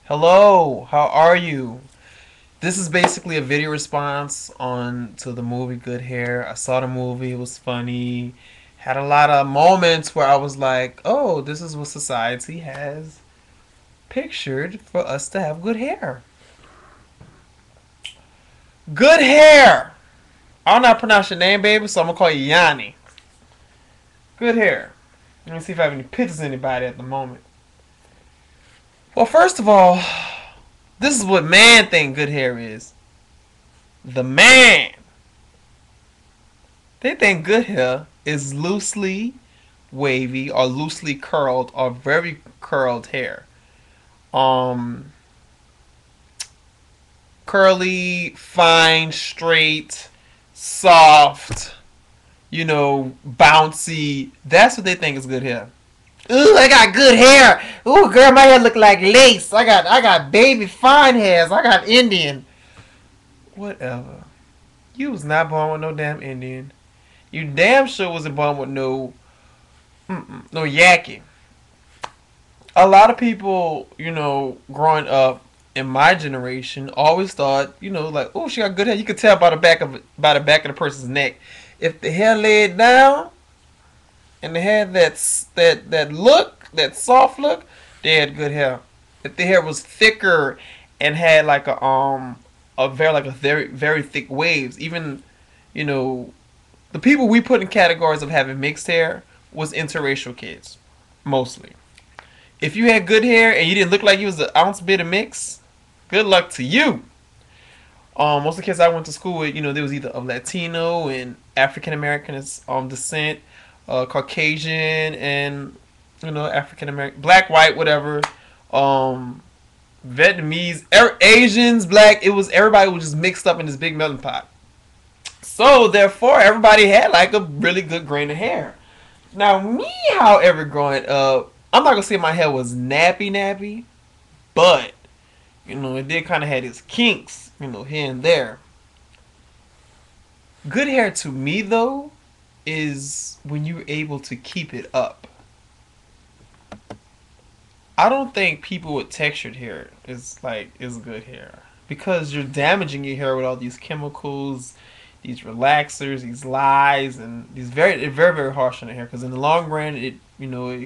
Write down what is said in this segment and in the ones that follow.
Hello, how are you? This is basically a video response on to the movie Good Hair. I saw the movie, it was funny. Had a lot of moments where I was like, "Oh, this is what society has pictured for us to have good hair." Good hair. I don't know how to pronounce your name, baby, so I'm gonna call you Yanni. Good hair. Let me see if I have any pictures of anybody at the moment. Well, first of all, this is what man think good hair is. The man. They think good hair is loosely wavy or loosely curled or very curled hair. Um, Curly, fine, straight, soft, bouncy. That's what they think is good hair. Ooh, I got good hair. Ooh, girl, my hair look like lace. I got baby fine hairs. I got Indian. Whatever. You was not born with no damn Indian. You damn sure wasn't born with no yakking. A lot of people, growing up in my generation, always thought, like, oh, she got good hair. You could tell by the back of the person's neck. If the hair laid down and they had that look, that soft look, they had good hair. If the hair was thicker and had like a very very thick waves, even you know the people we put in categories of having mixed hair was interracial kids, mostly. If you had good hair and you didn't look like you was an ounce bit of mix, good luck to you. Most of the kids I went to school with, there was either of Latino and African American descent, Caucasian and African American, black, white, whatever, um, Vietnamese, Asians, black. It was everybody was just mixed up in this big melting pot. So therefore, everybody had like a really good grain of hair. Now me, however, growing up, I'm not gonna say my hair was nappy nappy, but it did kind of had its kinks, here and there. Good hair to me though is when you're able to keep it up. I don't think people with textured hair is good hair because you're damaging your hair with all these chemicals, these relaxers, these lies, and these very very harsh on the hair. Because in the long run, it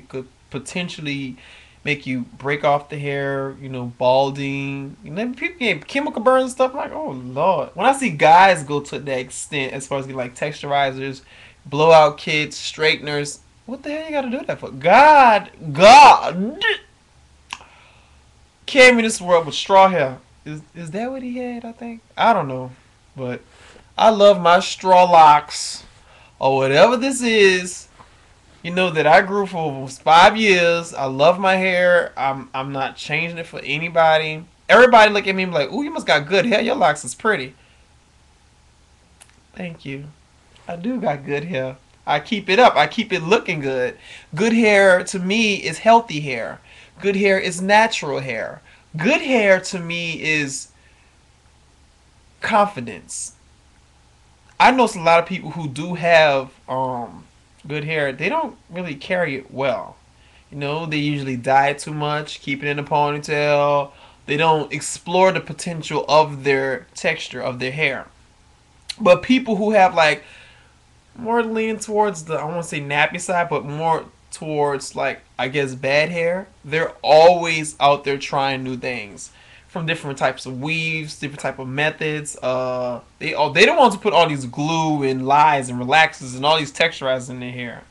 could potentially make you break off the hair, balding. People get chemical burns and stuff. Like, oh lord, when I see guys go to that extent as far as getting like texturizers, blowout kits, straighteners, what the hell you got to do that for? God came in this world with straw hair. Is that what he had? I think I don't know, but I love my straw locks or whatever this is. That I grew for almost 5 years. I love my hair. I'm not changing it for anybody. Everybody look at me and be like, "Ooh, you must got good hair. Your locks is pretty." Thank you. I do got good hair. I keep it up. I keep it looking good. Good hair to me is healthy hair. Good hair is natural hair. Good hair to me is confidence. I know a lot of people who do have good hair. They don't really carry it well. They usually dye it too much, keep it in a ponytail. They don't explore the potential of their texture of their hair. But people who have like more leaning towards the I won't say nappy side, but more towards like I guess bad hair. They're always out there trying new things from different types of weaves, different type of methods. They don't want to put all these glue and lies and relaxers and all these texturizers in their hair.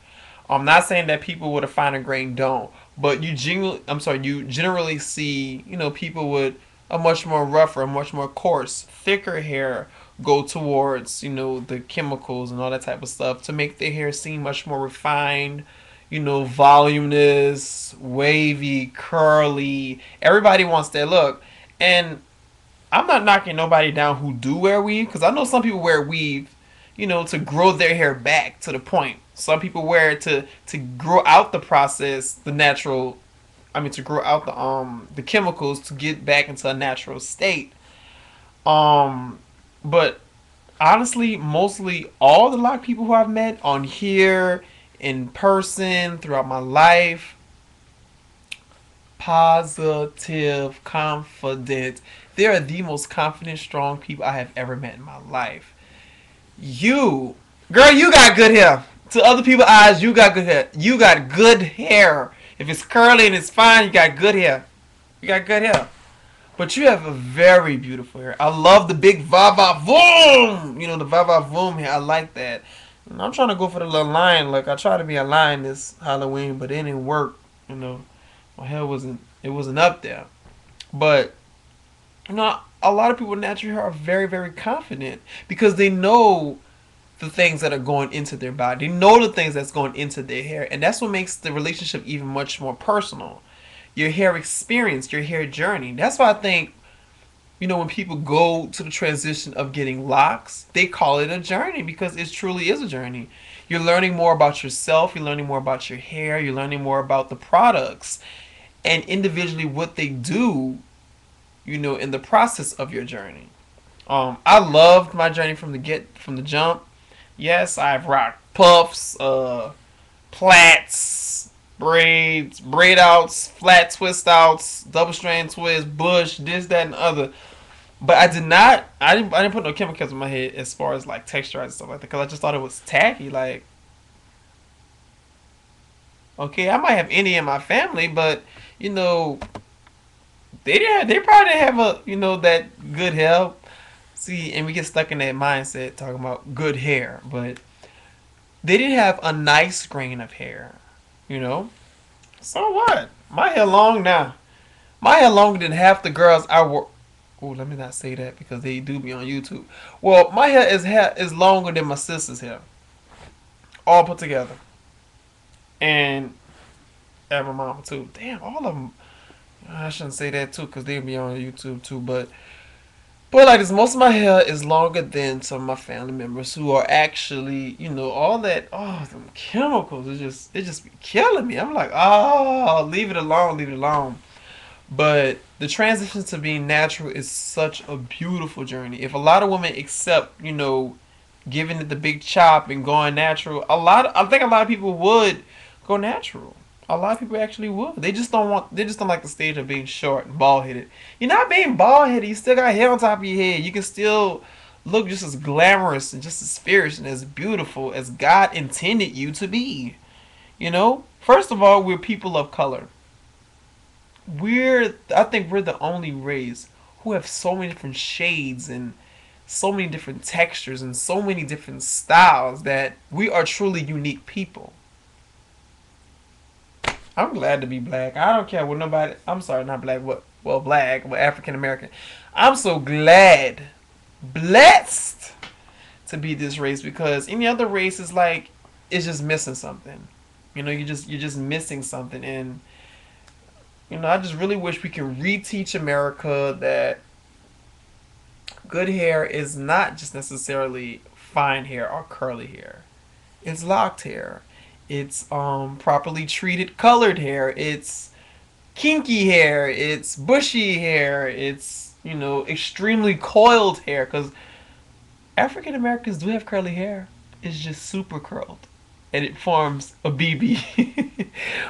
I'm not saying that people with a finer grain don't, but you generally see people with a much more rougher, much more coarse, thicker hair go towards the chemicals and all that type of stuff to make their hair seem much more refined, voluminous, wavy, curly. Everybody wants that look, and I'm not knocking nobody down who do wear weave because I know some people wear weave, to grow their hair back to the point. Some people wear it to grow out the process, the natural. I mean, to grow out the chemicals to get back into a natural state. Um, but honestly, mostly all the lot of people who I've met on here in person throughout my life, positive, confident. They are the most confident, strong people I have ever met in my life. You, girl, you got good hair. To other people's eyes, you got good hair. You got good hair. If it's curly and it's fine, you got good hair. You got good hair. But you have a very beautiful hair. I love the big va va voom. You know, the va va voom hair. I like that. And I'm trying to go for the little lion look. I tried to be a lion this Halloween, but it didn't work. You know, my hair wasn't up there. But you know, a lot of people with natural hair are very, very confident because they know the things that are going into their body. They know the things that's going into their hair, and that's what makes the relationship even much more personal. Your hair experience, your hair journey. That's why I think, you know, when people go to the transition of getting locks, they call it a journey because it truly is a journey. You're learning more about yourself, you're learning more about your hair, you're learning more about the products and individually what they do, you know, in the process of your journey. I loved my journey from the jump. Yes, I've rocked puffs, plaits, braids, braid outs, flat twist outs, double strand twist, bush, this, that, and other. But I did not. I didn't put no chemicals in my head as far as like texture and stuff like that because I just thought it was tacky. Like, okay, I might have any in my family, but you know, they probably didn't have a, you know, that good hair. See, and we get stuck in that mindset talking about good hair, but they didn't have a nice grain of hair, you know. So what? My hair long now. My hair longer than half the girls I work. Oh, let me not say that because they do be on YouTube. Well, my hair is longer than my sister's hair, all put together, and my mama too. Damn, all of them. I shouldn't say that too because they be on YouTube too. But like this, most of my hair is longer than some of my family members who are actually, you know, all that. Oh, them chemicals. It just be killing me. I'm like, oh, leave it alone, leave it alone. But the transition to being natural is such a beautiful journey. If a lot of women accept, you know, giving it the big chop and going natural, I think a lot of people would go natural. A lot of people actually would. They just don't like the stage of being short and bald headed. You're not being bald headed, you still got hair on top of your head. You can still look just as glamorous and just as fierce and as beautiful as God intended you to be. You know? First of all, we're people of color. I think we're the only race who have so many different shades and so many different textures and so many different styles that we are truly unique people. I'm glad to be black. I don't care what nobody. I'm sorry, not black. What? Well, black, but African American. I'm so glad, blessed to be this race because any other race is like it's just missing something. You know, you're just missing something, and you know, I just really wish we can reteach America that good hair is not just necessarily fine hair or curly hair. It's locked hair. It's properly treated colored hair. It's kinky hair. It's bushy hair. It's, you know, extremely coiled hair because African Americans do have curly hair. It's just super curled and it forms a BB.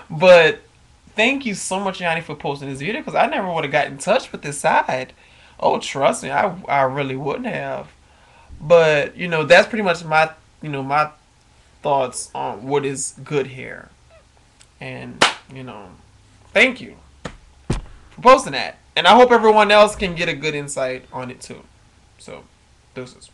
But thank you so much, Yanni, for posting this video because I never would have got in touch with this side. Oh, trust me, I really wouldn't have. But you know, that's pretty much my thoughts on what is good hair. And you know, thank you for posting that. And I hope everyone else can get a good insight on it too. So, deuces.